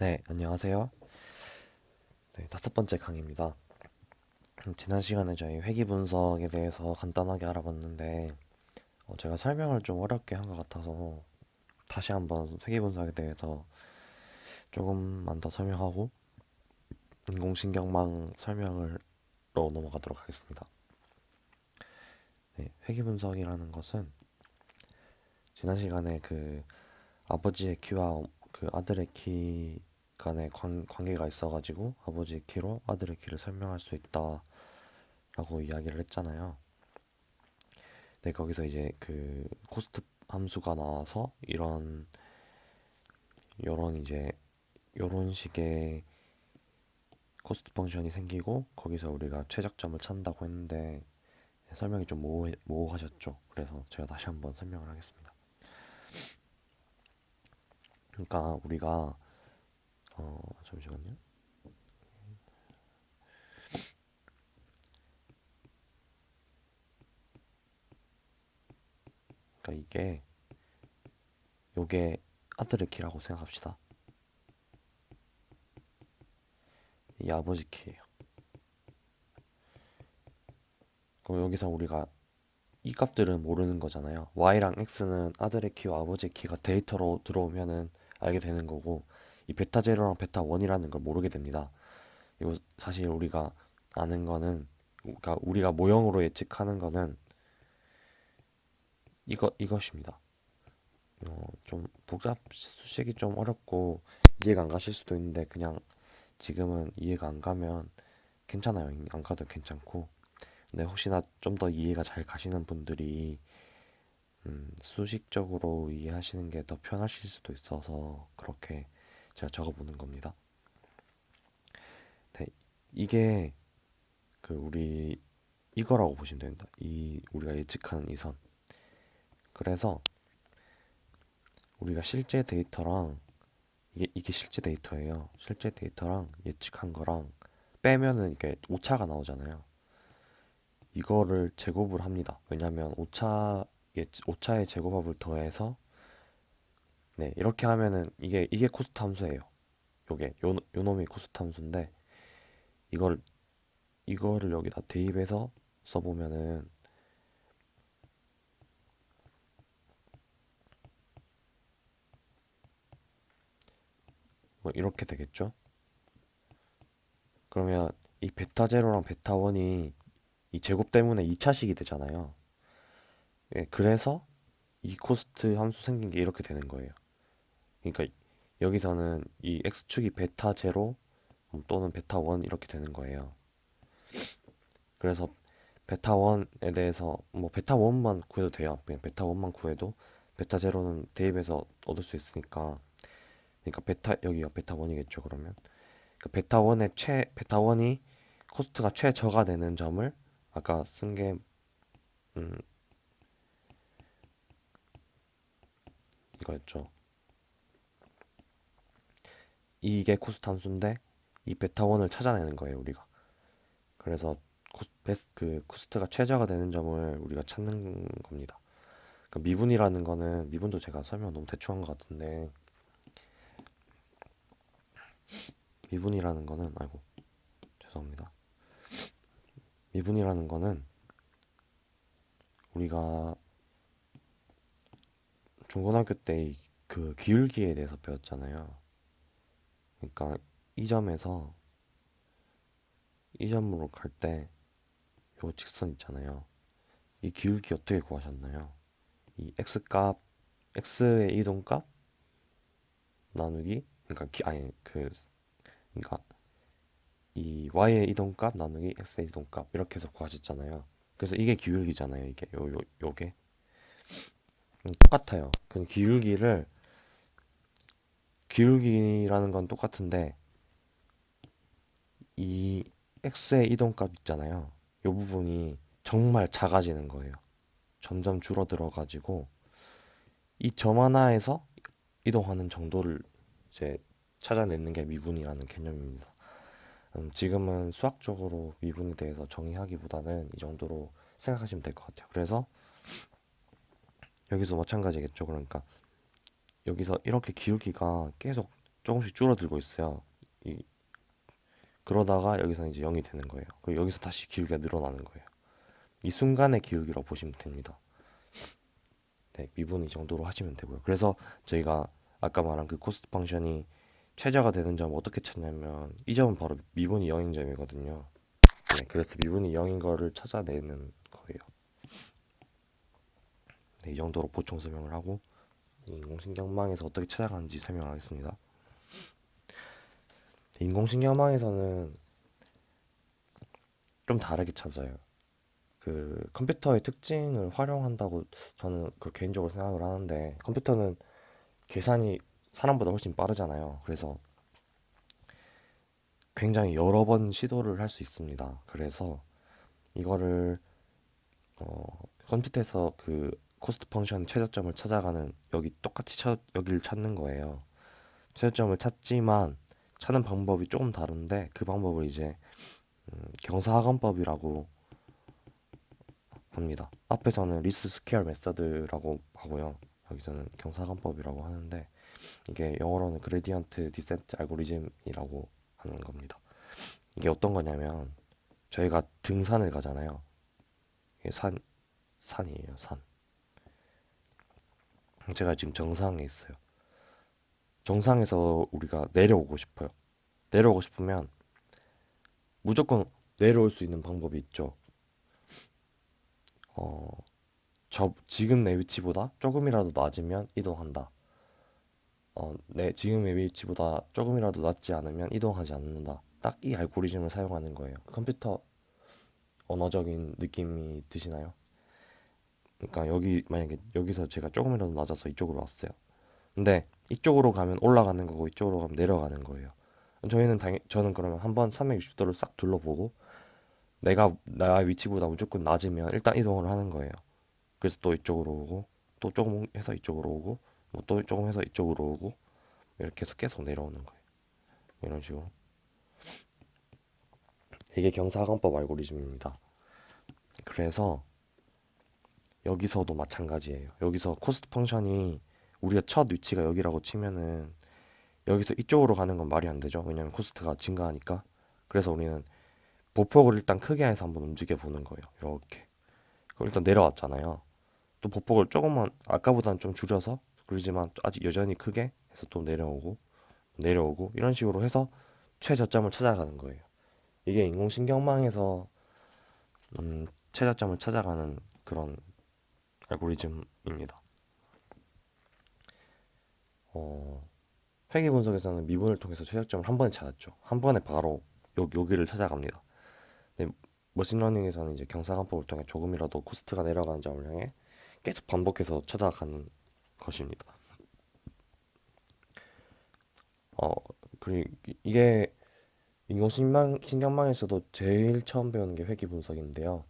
네, 안녕하세요. 네, 다섯 번째 강의입니다. 지난 시간에 저희 회귀 분석에 대해서 간단하게 알아봤는데, 제가 설명을 좀 어렵게 한 것 같아서 다시 한번 회귀 분석에 대해서 조금만 더 설명하고 인공신경망 설명으로 넘어가도록 하겠습니다. 네, 회귀 분석이라는 것은 지난 시간에 그 아버지의 키와 그 아들의 키 간의 관계가 있어가지고 아버지의 키로 아들의 키를 설명할 수 있다라고 이야기를 했잖아요. 네, 거기서 이제 그 코스트 함수가 나와서 요런 이제 요런 식의 코스트 펑션이 생기고 거기서 우리가 최적점을 찾는다고 했는데 설명이 좀 모호하셨죠. 그래서 제가 다시 한번 설명을 하겠습니다. 그러니까 우리가 잠시만요. 그러니까 요게 아들의 키라고 생각합시다. 이 아버지 키예요. 그럼 여기서 우리가 이 값들은 모르는 거잖아요. y랑 x는 아들의 키와 아버지의 키가 데이터로 들어오면은 알게 되는 거고 이 베타 제로랑 베타 원이라는 걸 모르게 됩니다. 이거 사실 우리가 아는 거는 그러니까 우리가 모형으로 예측하는 거는 이것입니다. 좀 수식이 좀 어렵고 이해가 안 가실 수도 있는데 그냥 지금은 이해가 안 가면 괜찮아요. 안 가도 괜찮고. 근데 혹시나 좀 더 이해가 잘 가시는 분들이 수식적으로 이해하시는 게 더 편하실 수도 있어서 그렇게 제가 적어보는 겁니다. 네, 이게 그 우리 이거라고 보시면 됩니다. 이 우리가 예측하는 이 선. 그래서 우리가 실제 데이터랑 이게 실제 데이터예요. 실제 데이터랑 예측한 거랑 빼면은 이게 오차가 나오잖아요. 이거를 제곱을 합니다. 왜냐하면 오차의 제곱합을 더해서 네, 이렇게 하면은 이게 코스트 함수예요. 요 놈이 코스트 함수인데 이걸 이거를 여기다 대입해서 써보면은 뭐 이렇게 되겠죠? 그러면 이 베타 제로랑 베타 원이 이 제곱 때문에 2차식이 되잖아요. 예, 그래서 이 코스트 함수 생긴 게 이렇게 되는 거예요. 그러니까 여기서는 이 x축이 베타 제로 또는 베타 원 이렇게 되는 거예요. 그래서 베타 원에 대해서 뭐 베타 원만 구해도 돼요. 그냥 베타 원만 구해도 베타 제로는 대입해서 얻을 수 있으니까. 그러니까 여기가 베타 원이겠죠. 그러면 그 베타 원이 코스트가 최저가 되는 점을 아까 쓴 게 음, 이거였죠. 이게 코스트 함수인데 이 베타 원을 찾아내는 거예요, 우리가. 그래서 그 코스트가 최저가 되는 점을 우리가 찾는 겁니다. 그 미분이라는 거는 미분도 제가 설명 너무 대충 한 것 같은데 미분이라는 거는 아이고 죄송합니다. 미분이라는 거는 우리가 중고등학교 때 그 기울기에 대해서 배웠잖아요. 그러니까 이 점에서 이 점으로 갈 때 요 직선 있잖아요. 이 기울기 어떻게 구하셨나요? 이 x의 이동값 나누기 그러니까 아니 그러니까 이 y의 이동값 나누기 x의 이동값 이렇게 해서 구하셨잖아요. 그래서 이게 기울기잖아요. 이게 요게 똑같아요. 그 기울기라는 건 똑같은데 이 x의 이동값 있잖아요. 요 부분이 정말 작아지는 거예요. 점점 줄어들어 가지고 이 점 하나에서 이동하는 정도를 이제 찾아내는 게 미분이라는 개념입니다. 지금은 수학적으로 미분에 대해서 정의하기보다는 이 정도로 생각하시면 될 것 같아요. 그래서 여기서 마찬가지겠죠. 그러니까 여기서 이렇게 기울기가 계속 조금씩 줄어들고 있어요. 이, 그러다가 여기서 이제 0이 되는 거예요. 그리고 여기서 다시 기울기가 늘어나는 거예요. 이 순간의 기울기라고 보시면 됩니다. 네, 미분 이 정도로 하시면 되고요. 그래서 저희가 아까 말한 그 코스트 펑션이 최저가 되는 점을 어떻게 찾냐면 이 점은 바로 미분이 0인 점이거든요. 네, 그래서 미분이 0인 거를 찾아내는 거예요. 네, 이 정도로 보충 설명을 하고 인공신경망에서 어떻게 찾아가는지 설명하겠습니다. 인공신경망에서는 좀 다르게 찾아요. 그 컴퓨터의 특징을 활용한다고 저는 그 개인적으로 생각을 하는데 컴퓨터는 계산이 사람보다 훨씬 빠르잖아요. 그래서 굉장히 여러 번 시도를 할 수 있습니다. 그래서 이거를 어, 컴퓨터에서 그 코스트 펑션 최저점을 찾아가는 여기 똑같이 여기를 찾는 거예요. 최저점을 찾지만 찾는 방법이 조금 다른데 그 방법을 이제 경사학원법이라고 합니다. 앞에서는 리스 스퀘어 메서드라고 하고요. 여기서는 경사학원법이라고 하는데 이게 영어로는 그레디언트 디센트 알고리즘이라고 하는 겁니다. 이게 어떤 거냐면 저희가 등산을 가잖아요. 이게 산이에요, 산. 제가 지금 정상에 있어요. 정상에서 우리가 내려오고 싶어요. 내려오고 싶으면 무조건 내려올 수 있는 방법이 있죠. 어, 지금 내 위치보다 조금이라도 낮으면 이동한다. 내 지금의 위치보다 조금이라도 낮지 않으면 이동하지 않는다. 딱 이 알고리즘을 사용하는 거예요. 컴퓨터 언어적인 느낌이 드시나요? 그러니까 여기 만약에 여기서 제가 조금이라도 낮아서 이쪽으로 왔어요. 근데 이쪽으로 가면 올라가는 거고 이쪽으로 가면 내려가는 거예요. 저는 그러면 한번 360도를 싹 둘러보고 내가 나 위치보다 무조건 낮으면 일단 이동을 하는 거예요. 그래서 또 이쪽으로 오고 또 조금 해서 이쪽으로 오고 뭐 또 조금 해서 이쪽으로 오고 이렇게 해서 계속 내려오는 거예요. 이런 식으로. 이게 경사학원법 알고리즘입니다. 그래서 여기서도 마찬가지예요. 여기서 코스트 펑션이 우리가 첫 위치가 여기라고 치면은 여기서 이쪽으로 가는 건 말이 안 되죠. 왜냐면 코스트가 증가하니까. 그래서 우리는 보폭을 일단 크게 해서 한번 움직여 보는 거예요. 이렇게. 그럼 일단 내려왔잖아요. 또 보폭을 조금만 아까보다는 좀 줄여서 그러지만 아직 여전히 크게 해서 또 내려오고 이런 식으로 해서 최저점을 찾아가는 거예요. 이게 인공신경망에서 최저점을 찾아가는 그런 알고리즘입니다. 어, 회계 분석에서는 미분을 통해서 최저점을 한 번에 찾았죠. 한 번에 바로 여기를 찾아갑니다. 근데 머신러닝에서는 이제 경사관법을 통해 조금이라도 코스트가 내려가는 점을 향해 계속 반복해서 찾아가는 것입니다. 어, 그리고 이게 인공신경망에서도 제일 처음 배우는 게 회귀 분석인데요.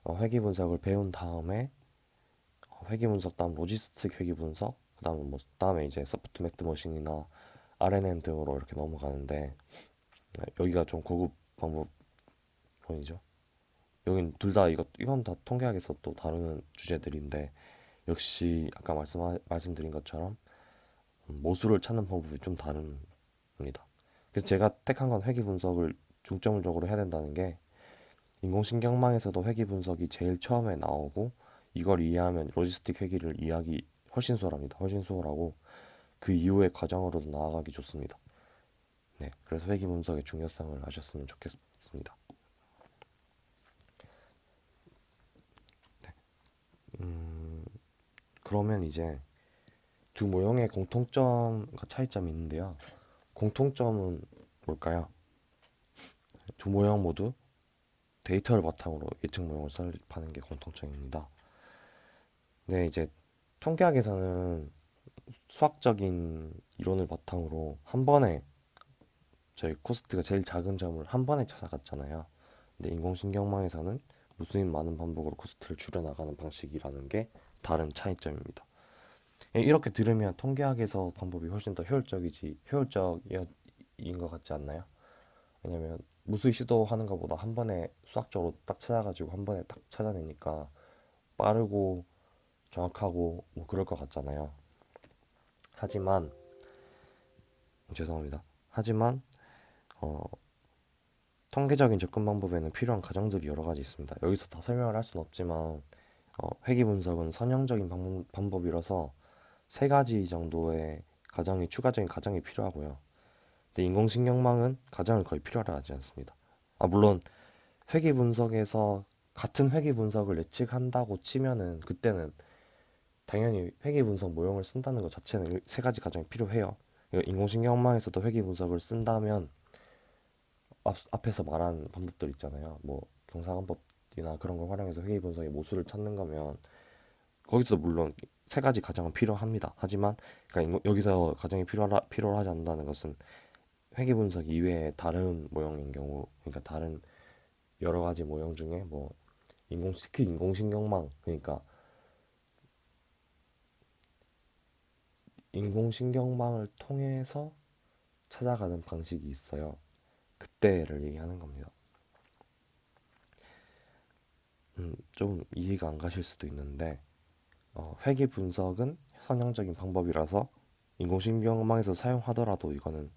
회귀 분석을 배운 다음에 회귀 분석 다음 로지스틱 회귀 분석 그다음에 뭐 다음에 이제 소프트 매트 머신이나 RNN 등으로 이렇게 넘어가는데 여기가 좀 고급 방법론이죠. 여긴 둘 다 이건 다 통계학에서 또 다루는 주제들인데 역시 아까 말씀드린 것처럼 모수를 찾는 방법이 좀 다릅니다. 그래서 제가 택한 건 회귀 분석을 중점적으로 해야 된다는 게 인공신경망에서도 회귀 분석이 제일 처음에 나오고 이걸 이해하면 로지스틱 회귀를 이해하기 훨씬 수월합니다. 훨씬 수월하고 그 이후의 과정으로도 나아가기 좋습니다. 네, 그래서 회귀 분석의 중요성을 아셨으면 좋겠습니다. 음, 그러면 이제 두 모형의 공통점과 차이점이 있는데요. 공통점은 뭘까요? 두 모형 모두 데이터를 바탕으로 예측 모형을 설립하는 게 공통점입니다. 네, 이제 통계학에서는 수학적인 이론을 바탕으로 한 번에 저희 코스트가 제일 작은 점을 한 번에 찾아갔잖아요. 근데 인공신경망에서는 무수히 많은 반복으로 코스트를 줄여나가는 방식이라는 게 다른 차이점입니다. 이렇게 들으면 통계학에서 방법이 훨씬 더 효율적인 것 같지 않나요? 왜냐면 무수히 시도하는 것보다 한 번에 수학적으로 딱 찾아가지고 한 번에 딱 찾아내니까 빠르고 정확하고 뭐 그럴 것 같잖아요. 하지만 죄송합니다. 하지만 어, 통계적인 접근 방법에는 필요한 과정들이 여러 가지 있습니다. 여기서 다 설명을 할 수는 없지만 회귀 분석은 선형적인 방법이라서 세 가지 정도의 과정이 추가적인 과정이 필요하고요. 근데 인공신경망은 과정을 거의 필요로 하지 않습니다. 물론 회귀 분석에서 같은 회귀 분석을 예측한다고 치면은 그때는 당연히 회귀 분석 모형을 쓴다는 것 자체는 세 가지 과정이 필요해요. 인공신경망에서도 회귀 분석을 쓴다면 앞에서 말한 방법들 있잖아요. 뭐 경사관법이나 그런 걸 활용해서 회귀 분석의 모수를 찾는 거면 거기서 물론 세 가지 과정은 필요합니다. 하지만 그러니까 여기서 과정이 필요하지 않는다는 것은 회귀 분석 이외에 다른 모형인 경우, 그러니까 다른 여러 가지 모형 중에 뭐 특히 인공신경망, 그러니까 인공신경망을 통해서 찾아가는 방식이 있어요. 그때를 얘기하는 겁니다. 좀 이해가 안 가실 수도 있는데 회귀 분석은 선형적인 방법이라서 인공신경망에서 사용하더라도 이거는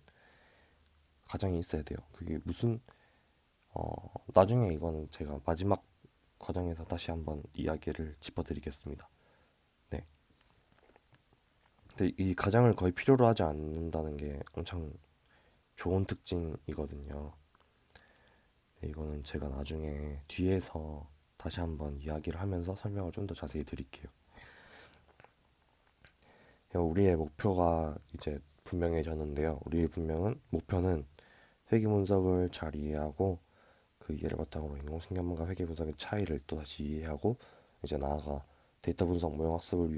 과정이 있어야 돼요. 그게 무슨 나중에 이거는 제가 마지막 과정에서 다시 한번 이야기를 짚어드리겠습니다. 네. 근데 이 과정을 거의 필요로 하지 않는다는 게 엄청 좋은 특징이거든요. 네, 이거는 제가 나중에 뒤에서 다시 한번 이야기를 하면서 설명을 좀 더 자세히 드릴게요. 우리의 목표가 이제 분명해졌는데요. 우리의 목표는 회귀 분석을 잘 이해하고 그 이해를 바탕으로 인공신경망과 회귀 분석의 차이를 또 다시 이해하고 이제 나아가 데이터 분석 모형 학습을